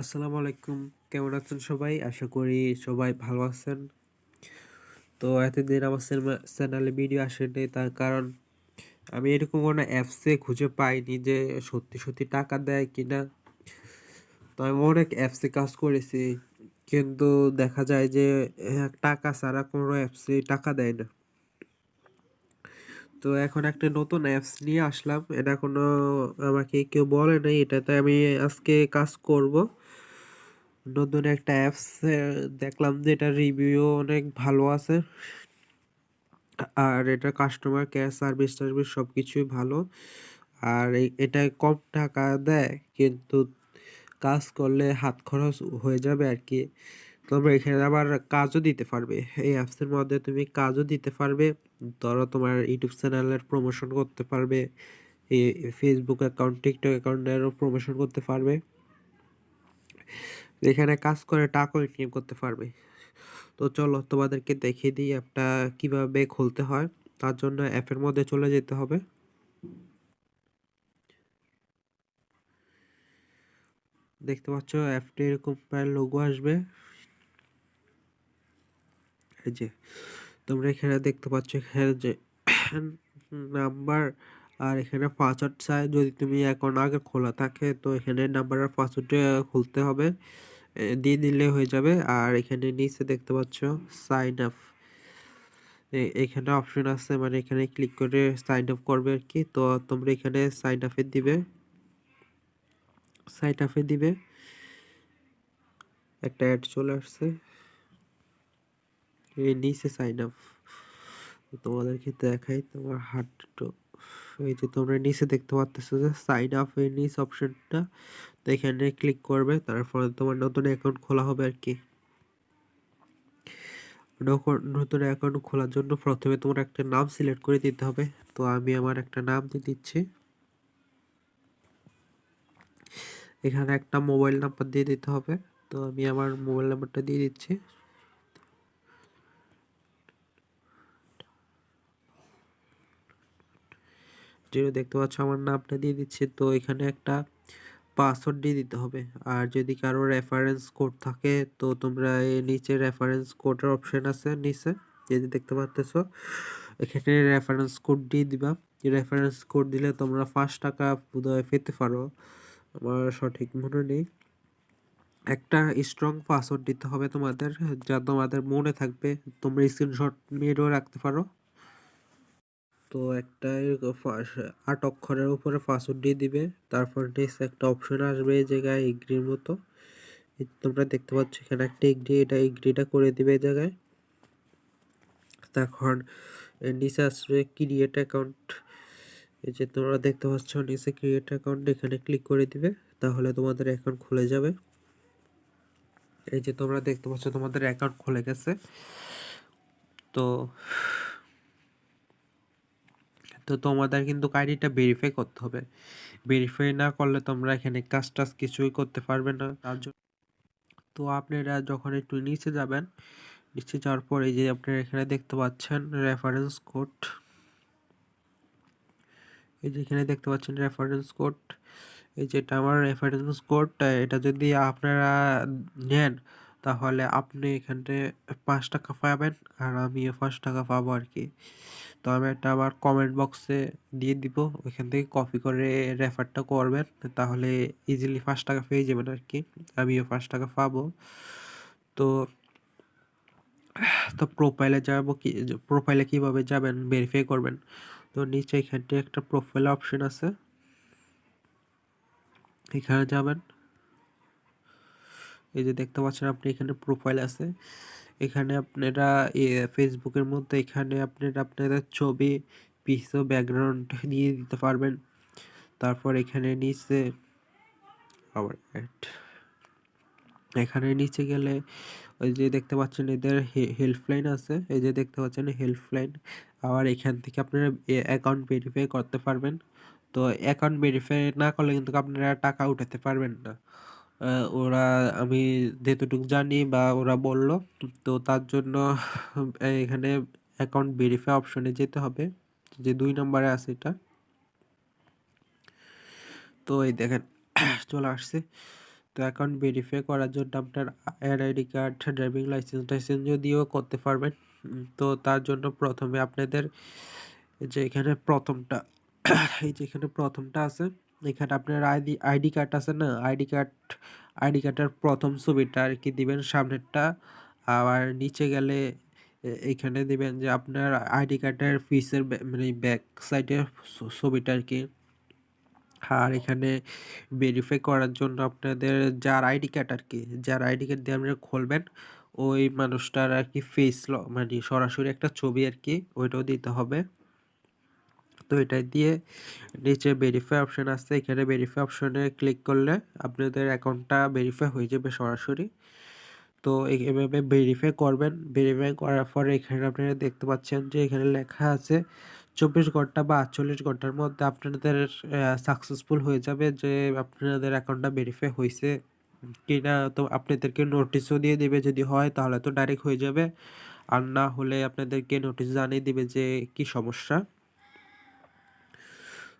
আসসালামু আলাইকুম। কেমন আছেন সবাই? আশা করি সবাই ভালো আছেন। তো এতদিন আমার চ্যানেলে ভিডিও আসেনি, তার কারণ আমি এরকম কোনো অ্যাপসে খুঁজে পাইনি যে সত্যি সত্যি টাকা দেয় কিনা। তো আমি অনেক অ্যাপসে কাজ করেছি, কিন্তু দেখা যায় যে টাকা ছাড়া কোনো অ্যাপসে টাকা দেয় না। তো এখন একটা নতুন অ্যাপস নিয়ে আসলাম, এটা কোনো আমাকে কেউ বলে নাই, এটাতে আমি আজকে কাজ করব। নতুন একটা অ্যাপস দেখলাম যে এটা রিভিউ অনেক ভালো আছে, আর এটা কাস্টমার কেয়ার সার্ভিস টার্ভিস সব কিছুই ভালো। আর এটা কম টাকা দেয়, কিন্তু কাজ করলে হাত খরচ হয়ে যাবে আর কি। তবে এখানে আবার কাজও দিতে পারবে, এই অ্যাপসের মধ্যে তুমি কাজও দিতে পারবে। ধরো তোমার ইউটিউব চ্যানেলের প্রমোশন করতে পারবে, এই ফেসবুক অ্যাকাউন্ট, টিকটক অ্যাকাউন্টেরও প্রমোশন করতে পারবে। এখানে কাজ করে টাকা ইনকাম করতে পারবে। তো চলো তোমাদেরকে দেখিয়ে দিই অ্যাপটা কিভাবে খুলতে হয়। তার জন্য অ্যাপের মধ্যে চলে যেতে হবে। দেখতে পাচ্ছ অ্যাপটি এরকম প্রায় লোগো আসবে। এই যে তোমরা এখানে দেখতে পাচ্ছ, এখানে যে নাম্বার আর এখানে পাসওয়ার্ড চাই। যদি তুমি অ্যাকাউন্ট আগে খোলা থাকে তো এখানে নাম্বার আর পাসওয়ার্ডটা খুলতে হবে, দিয়ে দিলে হয়ে যাবে। আর এখানে নিচে দেখতে পাচ্ছ সাইন আপ, এখানে অপশন আছে, মানে এখানে ক্লিক করে সাইন আপ করবে আর কি। তো তোমরা এখানে সাইন আপে দিবে। একটা অ্যাড চলে আসছে, এই নিচে সাইন আপ। তোমাদেরকে দেখাই তোমার হাতটা, এই যে তোমরা নিচে দেখতে পাচ্ছ যে সাইন আপ এর নিচে অপশনটা, তো এখানে ক্লিক করবে, তারপরে তোমার নতুন অ্যাকাউন্ট খোলা হবে আর কি। নতুন অ্যাকাউন্ট খোলার জন্য প্রথমে তোমার একটা নাম সিলেক্ট করে দিতে হবে। তো আমি আমার একটা নাম দিয়ে দিচ্ছি, এখানে একটা মোবাইল নাম্বার দিয়ে দিতে হবে। তো আমি আমার মোবাইল নাম্বারটা দিয়ে দিচ্ছি। যেটা দেখতে পাচ্ছ আমার নামটা দিয়ে দিচ্ছি। তো এখানে একটা পাসওয়ার্ড দিয়ে দিতে হবে। আর যদি কারো রেফারেন্স কোড থাকে তো তোমরা এই নিচে রেফারেন্স কোডের অপশন আছে নিচে, এই যে দেখতে পাচ্ছ, এখানে রেফারেন্স কোড দিয়ে দিবা। রেফারেন্স কোড দিলে তোমরা 5 টাকা বোধহয় পেতে পারো, আমার সঠিক মনে নেই। একটা স্ট্রং পাসওয়ার্ড দিতে হবে তোমাদের, যা তোমাদের মনে থাকবে, তোমরা স্ক্রিনশট মেরেও রাখতে পারো। তো একটা 8 অক্ষরের উপরে পাসওয়ার্ড দিয়ে দিবে। তারপর নেক্সট একটা অপশন আসবে এই জায়গায় এগ্রির মতো, তোমরা দেখতে পাচ্ছ এখানে একটা এগ্রি, এটা এগ্রিটা করে দিবে এই জায়গায়। তখন নিচে আসবে ক্রিয়েট অ্যাকাউন্ট, এই যে তোমরা দেখতে পাচ্ছ নিচে ক্রিয়েট অ্যাকাউন্ট, এখানে ক্লিক করে দিবে, তাহলে তোমাদের অ্যাকাউন্ট খুলে যাবে। এই যে তোমরা দেখতে পাচ্ছ তোমাদের অ্যাকাউন্ট খুলে গেছে। তো তো তোমাদের কিন্তু আইডিটা ভেরিফাই করতে হবে, ভেরিফাই না করলে তোমরা এখানে কাজ টাজ কিছুই করতে পারবে না। তার জন্য তো আপনারা যখন একটু নিচে যাবেন, নিচে যাওয়ার পর এই যে আপনারা এখানে দেখতে পাচ্ছেন রেফারেন্স কোড, এই যে এখানে দেখতে পাচ্ছেন রেফারেন্স কোড, এই যেটা আমার রেফারেন্স কোড, এটা যদি আপনারা নেন তাহলে আপনি এখানে 5 টাকা পাবেন, আর আমিও 5 টাকা পাবো আর কি। তো আমি একটা আবার কমেন্ট বক্সে দিয়ে দিব, ওইখান থেকে কপি করে রেফারটা করবেন, তাহলে ইজিলি 5 টাকা পেয়ে যাবেন আর কি, আমিও 5 টাকা পাবো। তো তো প্রোফাইলে যাবো, কি প্রোফাইলে কিভাবে যাবেন ভেরিফাই করবেন? তো নিচে এখানে একটা প্রোফাইল অপশন আছে, এখানে যাবেন। এই যে দেখতে পাচ্ছেন আপনি এখানে প্রোফাইল আছে, এখানে আপনারা ফেসবুকের মধ্যে এখানে আপনারা আপনাদের ছবি, পিছনে ব্যাকগ্রাউন্ড দিয়ে দিতে পারবেন। তারপর এখানে নিচে আবার এখানে নিচে গেলে ওই যে দেখতে পাচ্ছেন এদের হেল্পলাইন আছে, এই যে দেখতে পাচ্ছেন হেল্পলাইন। আবার এখান থেকে আপনারা অ্যাকাউন্ট ভেরিফাই করতে পারবেন। তো অ্যাকাউন্ট ভেরিফাই না করলে কিন্তু আপনারা টাকা উঠাতে পারবেন না। ওরা, আমি যেতটুকু জানি বা ওরা বলল, তো তার জন্য এখানে অ্যাকাউন্ট ভেরিফাই অপশনে যেতে হবে, যে 2 নম্বরে আছে এটা। তো এই দেখেন চলে আসছে। তো অ্যাকাউন্ট ভেরিফাই করার জন্য আপনার এনআইডি কার্ড, ড্রাইভিং লাইসেন্স দিয়েও করতে পারবেন। তো তার জন্য প্রথমে আপনাদের যে এখানে প্রথমটা এই যে এখানে প্রথমটা আছে, এখানে আপনার আইডি কার্ড আছে না, আইডি কার্ডের প্রথম ছবিটা আর কি দিবেন, সামনেরটা। আবার নিচে গেলে এখানে দিবেন যে আপনার আইডি কার্ডের পিসের মানে ব্যাক সাইডের ছবিটা আর কি। আর এখানে ভেরিফাই করার জন্য আপনাদের যার আইডি কার্ড আর কি, যার আইডি কার্ড দিয়ে আপনারা খুলবেন, ওই মানুষটার আর কি ফেস মানে সরাসরি একটা ছবি আর কি, ওইটাও দিতে হবে। তো এটা দিয়ে নিচে ভেরিফাই অপশন আছে, এখানে ভেরিফাই অপশনে ক্লিক করলে আপনাদের অ্যাকাউন্টটা ভেরিফাই হয়ে যাবে সরাসরি। তো এভাবে ভেরিফাই করবেন। ভেরিফাই করার পরে এখানে আপনারা দেখতে পাচ্ছেন যে এখানে লেখা আছে 24 ঘন্টা বা 48 ঘন্টার মধ্যে আপনাদের সাকসেসফুল হয়ে যাবে, যে আপনাদের অ্যাকাউন্টটা ভেরিফাই হয়েছে কিনা। তো আপনাদেরকে নোটিশও দিয়ে দেবে, যদি হয় তাহলে তো ডাইরেক্ট হয়ে যাবে, আর না হলে আপনাদেরকে নোটিশ জানিয়ে দিবে যে কি সমস্যা।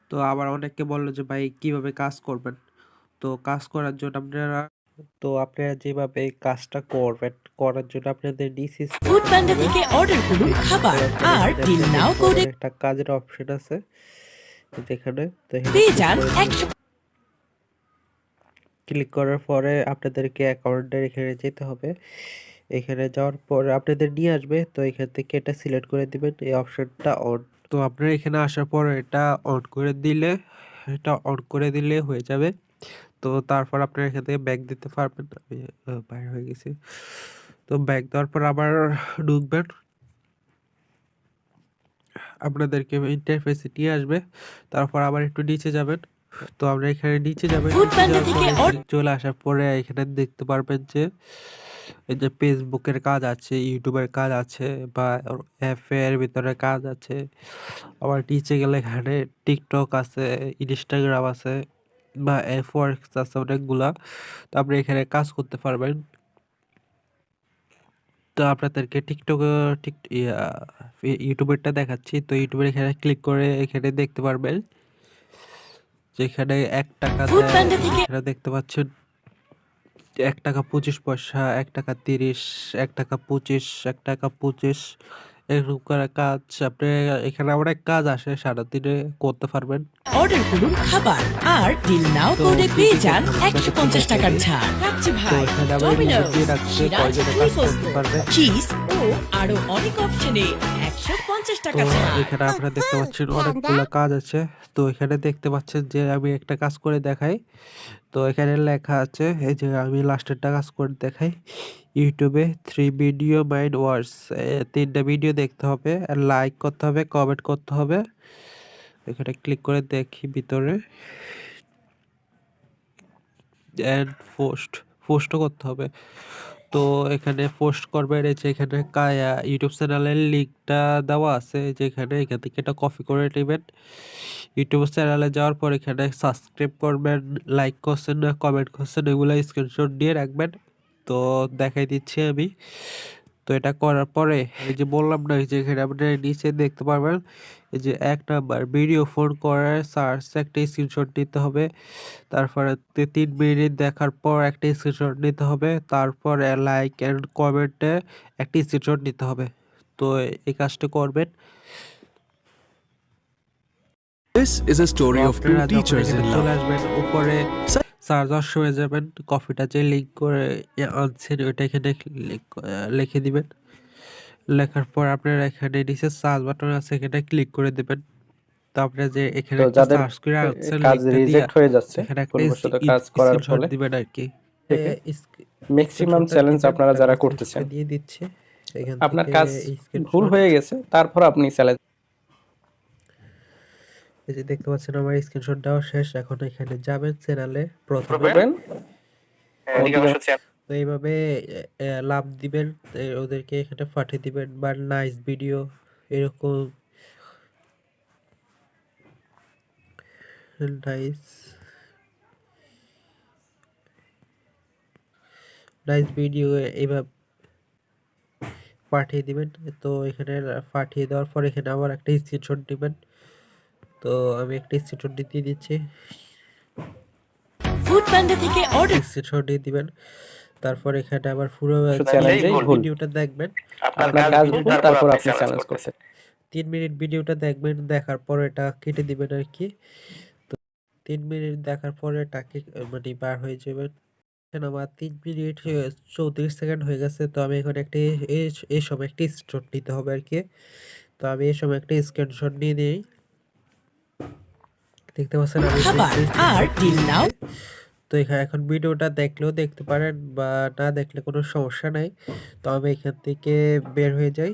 তো আবার অনেককে বললো যে ভাই কিভাবে কাজ করবেন। তো কাজ করার জন্য আপনারা যেভাবে কাজটা করবেন, করার জন্য আপনাদের নিচে ফুড পান্ডা থেকে অর্ডার করুন খাবার আর ডিল নাও কোডে একটা কাজের অপশন আছে যেখানে, তো পেয়ে যান 100 ক্লিক করার পরে আপনাদেরকে অ্যাকাউন্টের এখানে যেতে হবে। এখানে যাওয়ার পরে আপনাদের নিয়ে আসবে, তো এখান থেকে এটা সিলেক্ট করে দিবেন, এই অপশনটা অন। তো আপনারা এখানে আসার পর এটা অন করে দিলে, হয়ে যাবে। তো তারপর আপনারা এখান থেকে ব্যাক দিতে পারবেন। আমি বাইরে হয়ে গেছি। তো ব্যাক দেওয়ার পর আবার ঢুকবেন, আপনাদেরকে ইন্টারফেসে নিয়ে আসবে। তারপর আবার একটু নিচে যাবেন। তো আমরা এখানে নিচে যাবেন, ফুড নিচে পান্ডা যাওয়ার থেকে পরে চলে আসার পরে এখানে দেখতে পারবেন যে এই যে ফেসবুকের কাজ আছে, ইউটিউবের কাজ আছে, বা অ্যাপের ভিতরে কাজ আছে। আবার নিচে গেলে এখানে টিকটক আছে, ইনস্টাগ্রাম আছে, বা এফওয়ার্কস আছে অনেকগুলা। তো আপনি এখানে কাজ করতে পারবেন। তো আপনাদেরকে ইউটিউবেরটা দেখাচ্ছি। তো ইউটিউবের এখানে ক্লিক করে এখানে দেখতে পারবেন যেখানে 1 টাকা ফুড দেয়, পান্ডা থেকে এখানে দেখতে পাচ্ছেন 1 টাকা 25 পয়সা, 1 টাকা 30, 1 টাকা 25, 1 টাকা 25, এরকম করে কাজ আপনি এখানে অনেক কাজ আসে, সারাদিনে করতে পারবেন। অর্ডার করুন খাবার আর ডিল নাও তো কোডে পেয়ে যান আপনাদের 150 টাকার দেখতে ছাড়। কাচ্চি তো ভাই, এখানে আবার ডমিনোস, লিমিট দিয়ে রাখছে সিরাজ কয়জনে চিলি কাজ পোস্ত, করতে পারবে। চিজ ও আরো অনেক অপশনে 150 তো টাকা ছাড়। এখানে আপনারা দেখতে পাচ্ছেন অনেকগুলো কাজ আছে। তো এখানে দেখতে পাচ্ছেন যে আমি একটা কাজ করে দেখাই। তো এখানে লেখা আছে, এই যে আমি লাস্টেরটা কাজ করে দেখাই। ইউটিউবে 3 ভিডিও মাইন্ড ওয়ার্স, 3টা ভিডিও দেখতে হবে, আর লাইক করতে হবে, কমেন্ট করতে হবে। এখানে ক্লিক করে দেখি ভিতরে, এন্ড পোস্টও করতে হবে। তো এখানে পোস্ট করবেন, এই যে এখানে ইউটিউব চ্যানেলের লিঙ্কটা দেওয়া আছে, যেখানে এখান থেকে এটা কপি করে নেবেন। ইউটিউব চ্যানেলে যাওয়ার পর এখানে সাবস্ক্রাইব করবেন, লাইক করছেন না কমেন্ট করছেন এগুলো স্ক্রিনশট দিয়ে রাখবেন। তো দেখাই দিচ্ছি আমি। তো এটা করার পরে এই যে বললাম না, এই যে এখানে আপনারা নিচে দেখতে পারবেন, এই যে 1 নাম্বার ভিডিও ফোন করার সার্চ একটা স্ক্রিনশট নিতে হবে। তারপরে 3 মিনিট দেখার পর একটা স্ক্রিনশট নিতে হবে। তারপরে লাইক এন্ড কমেন্টে একটা স্ক্রিনশট নিতে হবে। তো এই কাজটা করবেন। This is a তো story of two আপনারা যখন teachers এখানে in চলে love. আসবেন, উপরে সার্চ অপশনে হয়ে যাবেন, কপিটা যে লিঙ্ক করে আনছেন ওইটা এখানে লিখে দিবেন। লেখার পর আপনারা এখানে নিচে সার্চ বাটন আছে, এখানে ক্লিক করে দেবেন। তো আপনারা যে এখানে তো একটা যাদের সার্চ করে আনসার কাজ লিঙ্কটা দিয়া রিজেক্ট হয়ে যাচ্ছে এখানে একটা ভুলবশত কাজ করার স্ক্রিনশট ফলে দিবেন আর কি। থেকে ম্যাক্সিমাম স্ক্রিনশটটা চ্যালেঞ্জ দিবেন, আপনারা আমি যারা স্ক্রিনশটটা করতেছেন দিয়ে দিচ্ছি এখান আপনার থেকে কাজ ভুল স্ক্রিনশট। হয়ে গেছে, তারপর আপনি চ্যালেঞ্জ এই যে দেখতে পাচ্ছেন আমার স্ক্রিনশট দেওয়া শেষ। এখন এখানে যাবেন চ্যানেলে প্রথমে, করবেন। তো এইভাবে লাভ দিবেন, ওদেরকে এখানে পাঠিয়ে দিবেন, বা নাইস ভিডিও এরকম নাইস নাইস ভিডিও এইভাবে পাঠিয়ে দিবেন। তো এখানে পাঠিয়ে দেওয়ার পর এখানে আবার একটা স্ক্রিনশট দিবেন। তো আমি একটা স্ক্রিনশট দিয়ে দিচ্ছি। ফুড পান্ডা থেকে অর্ডার স্ক্রিনশট দিয়ে দিবেন। তারপর এখানে আবার পুরো চ্যালেঞ্জেই ভুল। ভিডিওটা দেখবেন। আপনার কাজ ভুল, তারপর আপনি চ্যালেঞ্জ করছেন। 3 মিনিট ভিডিওটা দেখবেন, দেখার পর এটা কেটে দিবেন আর কি। তো 3 মিনিট দেখার পরে এটাকে মানে বার হয়ে যাবেন। এখানে আমার 3 মিনিট 34 সেকেন্ড হয়ে গেছে। তো আমি এখন একটি এই সময় একটি স্ক্রিনশট নিতে হবে আর কি। তো আমি এই সময় একটা স্ক্রিনশট নিয়ে নিই। দেখতে পাচ্ছেন আমি খাবার আর বিল নাও। তো এখানে এখন ভিডিওটা দেখলেও দেখতে পারেন বা না দেখলে কোনো সমস্যা নাই। তো আমি এখান থেকে বের হয়ে যাই,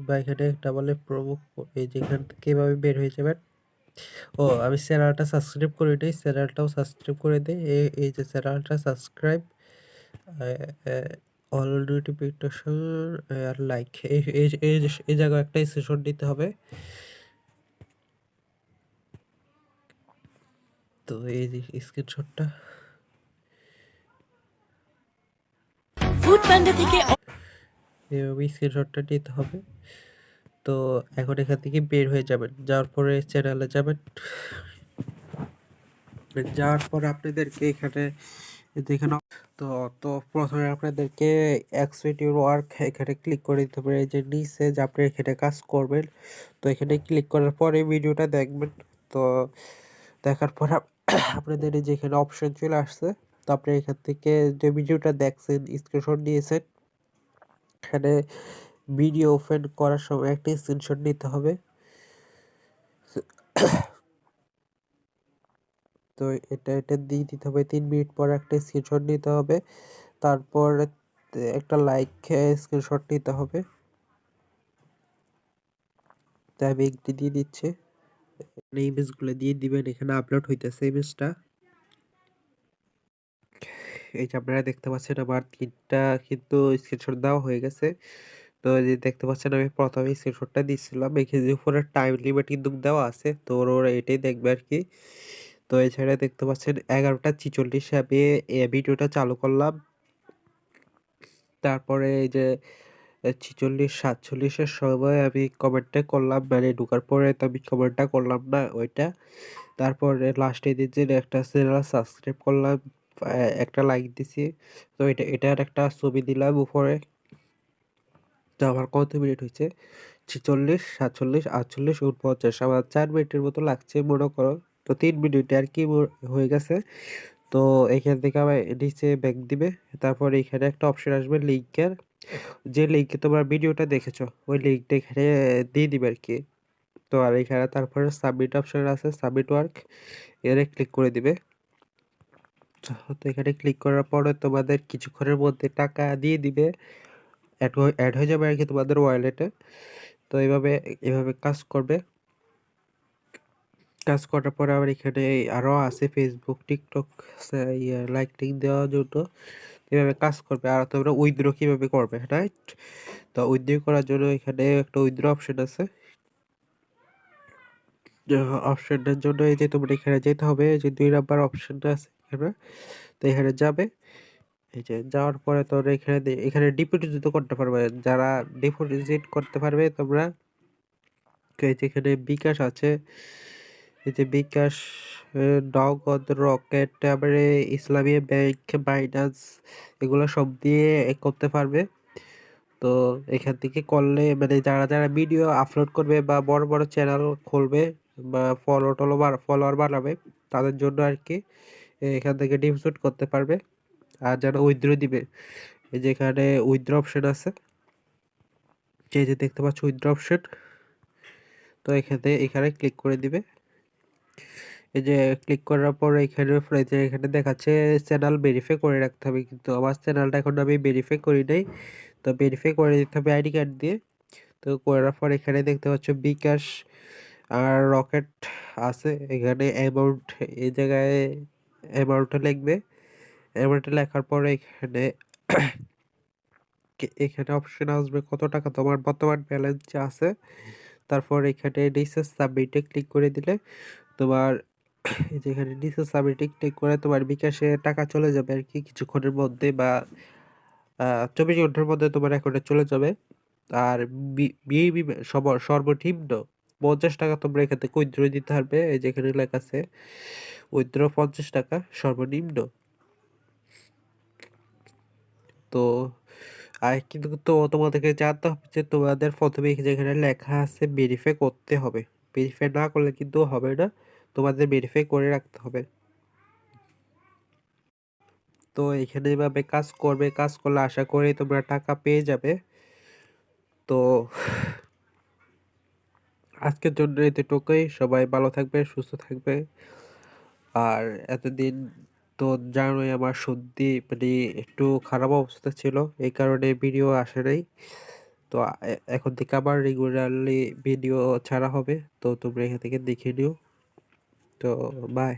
বা এখানে একটা বলে প্রমুখ, এই যে এখান থেকে এভাবে বের হয়ে যাবেন। ও আমি চ্যানেলটা সাবস্ক্রাইব করে দিই, চ্যানেলটাও সাবস্ক্রাইব করে দিই। এই যে চ্যানেলটা সাবস্ক্রাইব, অল নোটিফিকেশন আর লাইক, এই জায়গায় একটা সেশন দিতে হবে। তো এই যে স্ক্রিনশটটা ফুড পান্ডা থেকে এভাবে স্ক্রিনশটটা নিতে হবে। তো এখন এখান থেকে বের হয়ে যাবেন, যাওয়ার পরে চ্যানেলে যাবেন। যাওয়ার পর আপনাদেরকে এখানে যেখানে তো তো প্রথমে আপনাদেরকে এক্সিট ইউর ওয়ার্ক এখানে ক্লিক করে দিতে হবে। এই যে নিচে যে আপনি এখানে কাজ করবেন, তো এখানে ক্লিক করার পরে ভিডিওটা দেখবেন। তো দেখার পর আপনাদের এই যে এখানে অপশন চলে আসছে। তো আপনি এখান থেকে যে ভিডিওটা দেখছেন, স্ক্রিনশট নিয়েছেন, এখানে ভিডিও ওপেন করার সময় একটা স্ক্রিনশট নিতে হবে। তো এটা দিয়ে দিতে হবে। 3 মিনিট পর একটা স্ক্রিনশট নিতে হবে। তারপর একটা লাইক স্ক্রিনশট নিতে হবে। তাই আমি একটি দিয়ে দিচ্ছি। ইমেজগুলো দিয়ে দিবেন, এখানে আপলোড হইতেছে ইমেজটা। এই যে আপনারা দেখতে পাচ্ছেন আমার 3টা কিন্তু স্ক্রিনশট দেওয়া হয়ে গেছে। তো এই যে দেখতে পাচ্ছেন আমি প্রথমে স্ক্রিনশটটা দিচ্ছিলাম, এখানে উপরে টাইম লিমিট কিন্তু দেওয়া আছে। তো ওরা এটাই দেখবে আর কি। তো এছাড়া দেখতে পাচ্ছেন 11টা 46 আমি ভিডিওটা চালু করলাম। তারপরে এই যে 46 47 সময় আমি কমেন্টটা করলাম, মানে ঢোকার পরে তো আমি কমেন্টটা করলাম না ওইটা। তারপরে লাস্টে দিয়েছি একটা চ্যানেল সাবস্ক্রাইব করলাম, একটা লাইক দিছি। তো এটার একটা ছবি দিলাম উপরে। তো আমার কত মিনিট হয়েছে? 46 47 48 49। আমার 4 মিনিটের মতো লাগছে মনে করো। তো 3 মিনিটে আর কি হয়ে গেছে। তো এখান থেকে আবার নিচে ব্যাক দিবে। তারপর এখানে একটা অপশন আসবে লিঙ্কের, যে লিঙ্কে তোমার ভিডিওটা দেখেছো ওই লিঙ্কটা এখানে দিয়ে দিবে আর কি। তো আর এখানে তারপরে সাবমিট অপশন আছে, সাবমিট ওয়ার্ক, এখানে ক্লিক করে দিবে। তো এখানে ক্লিক করার পরে তোমাদের কিছুক্ষণের মধ্যে টাকা দিয়ে দিবে, অ্যাড হয়ে যাবে আর কি তোমাদের ওয়ালেটে। তো এভাবে কাজ করবে। কাজ করার পরে আবার এখানে আরও আছে ফেসবুক টিকটক লাইক টিক দেওয়ার জন্য। এভাবে কাজ করবে। আর তোমরা উইথড্র কিভাবে করবে, রাইট? তো উইথড্র করার জন্য এখানে একটা উইথড্র অপশন আছে। অপশনটার জন্য এই যে তোমরা এখানে যেতে হবে, এই যে 2 নাম্বার অপশনটা আছে এখানে। তো এখানে যাবে। এই যে যাওয়ার পরে তোমরা এখানে ডিপোজিট করতে পারবে। যারা ডিপোজিট করতে পারবে তোমরা, এই যে এখানে বিকাশ আছে, এই যে বিকাশ, নগদ, রকেট, তারপরে ইসলামী ব্যাংক, বাইন্যান্স, এগুলো সব দিয়ে করতে পারবে। তো এখান থেকে করলে মানে যারা ভিডিও আপলোড করবে বা বড় বড় চ্যানেল খুলবে বা ফলোয়ার বাড়াবে, তাদের জন্য আর কি এখান থেকে ডিপোজিট করতে পারবে। আর যারা উইথড্র দিবে, এই যে এখানে উইথড্র অপশন আছে, এই যে দেখতে পাচ্ছ উইথড্র অপশন। তো এখানে ক্লিক করে দিবে। এই যে ক্লিক করার পর এখানে দেখাচ্ছে চ্যানেল ভেরিফাই করে রাখতে হবে, কিন্তু আমার চ্যানেলটা এখন আমি ভেরিফাই করি নাই। তো ভেরিফাই করে দিতে হবে আইডি কার্ড দিয়ে। তো করার পর এখানে দেখতে পাচ্ছ বিকাশ আর রকেট আছে। এখানে অ্যামাউন্ট, এই জায়গায় অ্যামাউন্টটা লিখবে। অ্যামাউন্টটা লেখার পরে এখানে অপশন আসবে কত টাকা তোমার বর্তমান ব্যালেন্স আছে। তারপর এখানে নিচে সাবমিটে ক্লিক করে দিলে তোমার এই যে এখানে নিচে সাবমিটে ক্লিক করে তোমার বিকাশে টাকা চলে যাবে আর কি কিছুক্ষণের মধ্যে, বা 24 ঘন্টার মধ্যে তোমার অ্যাকাউন্টে চলে যাবে। আর সর্বনিম্ন 50 টাকা তোমরা এখান থেকে উইথড্র দিতে পারবে। এই যে এখানে লেখা আছে উইথড্র 50 টাকা সর্বনিম্ন। তো কিন্তু তো তোমাদেরকে জানতে হবে যে তোমাদের প্রথমে যেখানে লেখা আছে ভেরিফাই করতে হবে, ভেরিফাই না করলে কিন্তু হবে না, তোমাদের ভেরিফাই করে রাখতে হবে। তো এখানে এভাবে কাজ করবে, কাজ করলে আশা করি তোমরা টাকা পেয়ে যাবে। তো আজকের জন্য এতটুকুই, সবাই ভালো থাকবে, সুস্থ থাকবে। আর এতদিন তো জানোই আমার সর্দি মানে একটু খারাপ অবস্থা ছিল, এই কারণে ভিডিও আসে নাই। তো এখন থেকে আবার রেগুলারলি ভিডিও ছাড়া হবে, তো তোমরা এখান থেকে দেখে নিও। তো বাই।